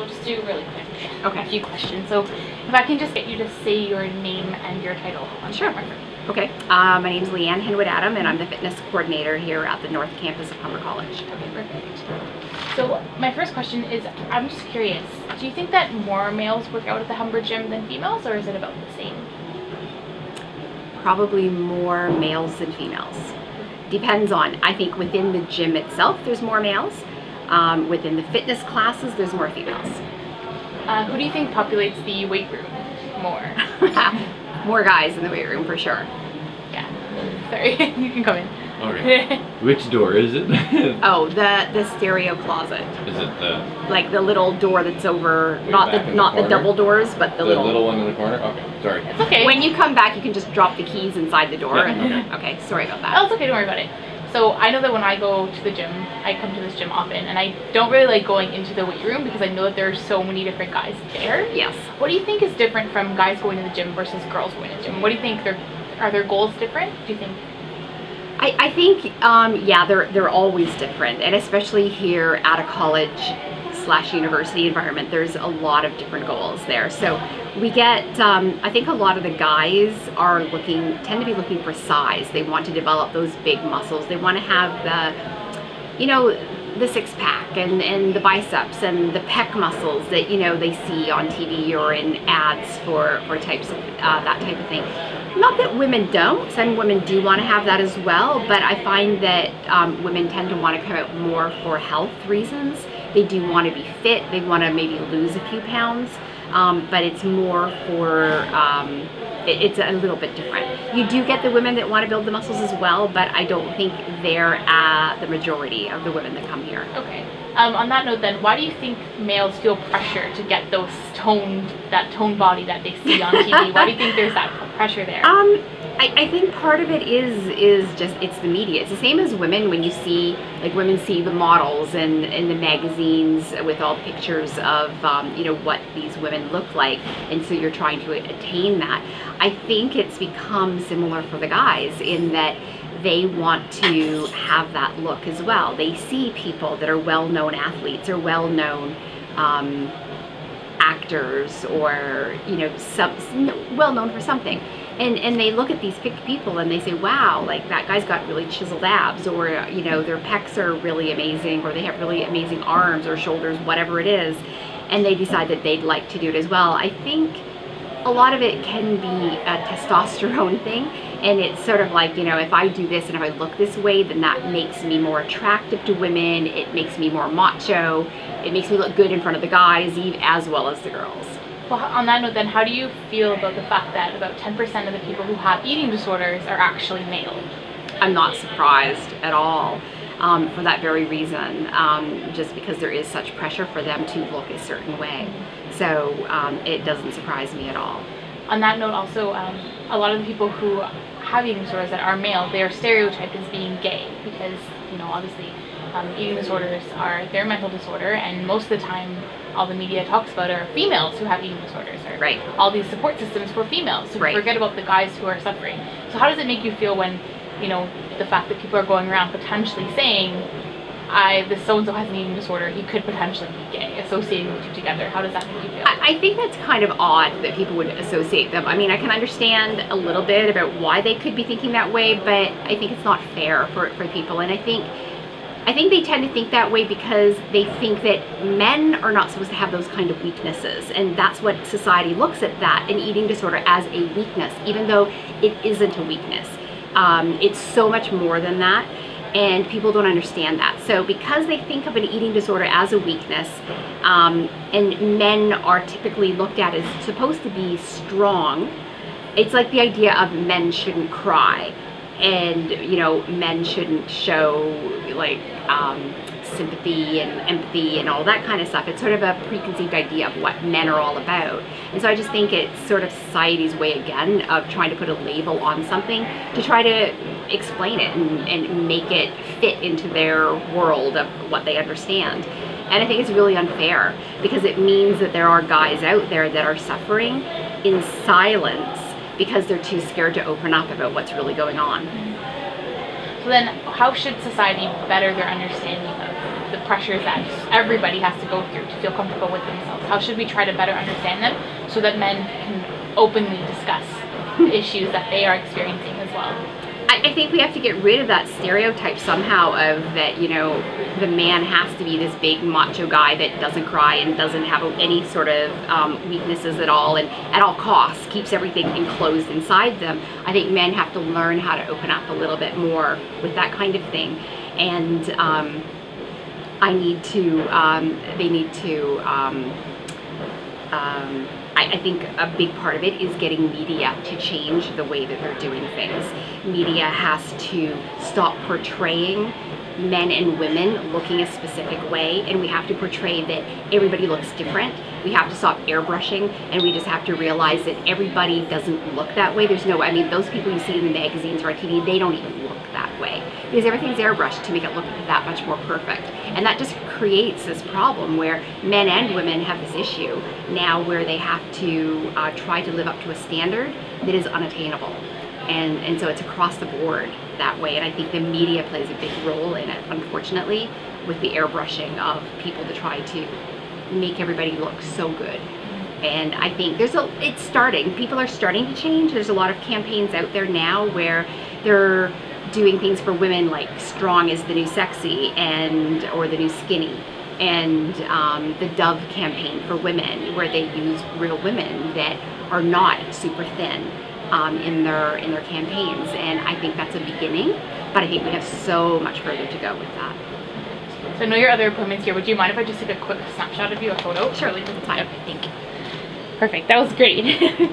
just do really quick. Okay. A few questions. So if I can just get you to say your name and your title on Sure. camera. Okay. My name is Leanne Hinwood-Adam, and I'm the fitness coordinator here at the North Campus of Humber College. Okay, perfect. So my first question is, I'm just curious, do you think that more males work out at the Humber gym than females, or is it about the same? Probably more males than females. Depends on, I think within the gym itself, there's more males. Within the fitness classes, there's more females. Who do you think populates the weight room more? More guys in the weight room for sure. Yeah, sorry, you can come in. Okay. Which door is it? Oh, the stereo closet. Is it the Like the little door that's over, Way not back the in not the the corner? double doors, but the little. one in the corner? Okay, sorry. It's okay. When you come back, you can just drop the keys inside the door. Yeah, And, okay, sorry about that. Oh, it's okay, don't worry about it. So I know that when I go to the gym, I come to this gym often, and I don't really like going into the weight room because I know that there are so many different guys there. Yes. What do you think is different from guys going to the gym versus girls going to the gym? What do you think, are their goals different, do you think? I think, yeah, they're always different, and especially here at a college/university environment, there's a lot of different goals there. So we get, I think a lot of the guys are tend to be looking for size. They want to develop those big muscles. They want to have the, you know, the six-pack and the biceps and the pec muscles that, you know, they see on TV or in ads for types of that type of thing. Not that women don't. Some women do want to have that as well, but I find that women tend to want to come out more for health reasons. They do want to be fit. They want to maybe lose a few pounds, but it's more for, it's a little bit different. You do get the women that want to build the muscles as well, but I don't think they're the majority of the women that come here. Okay. On that note then, why do you think males feel pressure to get those that toned body that they see on TV? Why do you think there's that pressure there? I think part of it is just, it's the media. It's the same as women when you see, like women see the models and in the magazines with all pictures of, you know, what these women look like, and so you're trying to attain that. I think it's become similar for the guys in that they want to have that look as well. They see people that are well-known athletes or well-known actors, or, you know, well-known for something. And they look at these people and they say, wow, like that guy's got really chiseled abs, or, you know, their pecs are really amazing, or they have really amazing arms or shoulders, whatever it is, and they decide that they'd like to do it as well. I think a lot of it can be a testosterone thing, and it's sort of like, you know, if I do this and if I look this way, then that makes me more attractive to women, it makes me more macho, it makes me look good in front of the guys as well as the girls. Well, on that note then, how do you feel about the fact that about 10% of the people who have eating disorders are actually male? I'm not surprised at all, for that very reason, just because there is such pressure for them to look a certain way. So it doesn't surprise me at all. On that note also, a lot of the people who have eating disorders that are male, they are stereotyped as being gay because, you know, obviously eating disorders are their mental disorder, and most of the time all the media talks about are females who have eating disorders, or right, all these support systems for females, so right, forget about the guys who are suffering. So how does it make you feel when, you know, the fact that people are going around potentially saying, this so-and-so has an eating disorder, he could potentially be gay, associating the two together? How does that make you feel? I think that's kind of odd that people would associate them. I mean, I can understand a little bit about why they could be thinking that way, but I think it's not fair for people, and I think they tend to think that way because they think that men are not supposed to have those kind of weaknesses, and that's what society looks at, that an eating disorder as a weakness, even though it isn't a weakness. It's so much more than that, and people don't understand that. So because they think of an eating disorder as a weakness, and men are typically looked at as supposed to be strong, it's like the idea of men shouldn't cry, and, you know, men shouldn't show like sympathy and empathy and all that kind of stuff. It's sort of a preconceived idea of what men are all about. And so I just think it's sort of society's way again of trying to put a label on something to try to explain it and make it fit into their world of what they understand. And I think it's really unfair because it means that there are guys out there that are suffering in silence because they're too scared to open up about what's really going on. So then, how should society better their understanding of the pressures that everybody has to go through to feel comfortable with themselves? How should we try to better understand them so that men can openly discuss the issues that they are experiencing as well? I think we have to get rid of that stereotype somehow of that, you know, the man has to be this big macho guy that doesn't cry and doesn't have any sort of weaknesses at all, and at all costs keeps everything enclosed inside them. I think men have to learn how to open up a little bit more with that kind of thing. And they need to I think a big part of it is getting media to change the way that they're doing things. Media has to stop portraying men and women looking a specific way, and we have to portray that everybody looks different. We have to stop airbrushing, and we just have to realize that everybody doesn't look that way. There's no, I mean, those people you see in the magazines or on TV, they don't even look that way, because everything's airbrushed to make it look that much more perfect. And that just creates this problem where men and women have this issue now where they have to try to live up to a standard that is unattainable. And so it's across the board that way, and I think the media plays a big role in it, unfortunately, with the airbrushing of people to try to make everybody look so good. And I think it's starting. People are starting to change. There's a lot of campaigns out there now where they're doing things for women like strong is the new sexy, or the new skinny, and the Dove campaign for women, where they use real women that are not super thin in their campaigns. And I think that's a beginning, but I think we have so much further to go with that. So I know your other appointments here. Would you mind if I just took a quick snapshot of you, a photo? Sure, Really? that's fine. Okay, thank you. Perfect, that was great.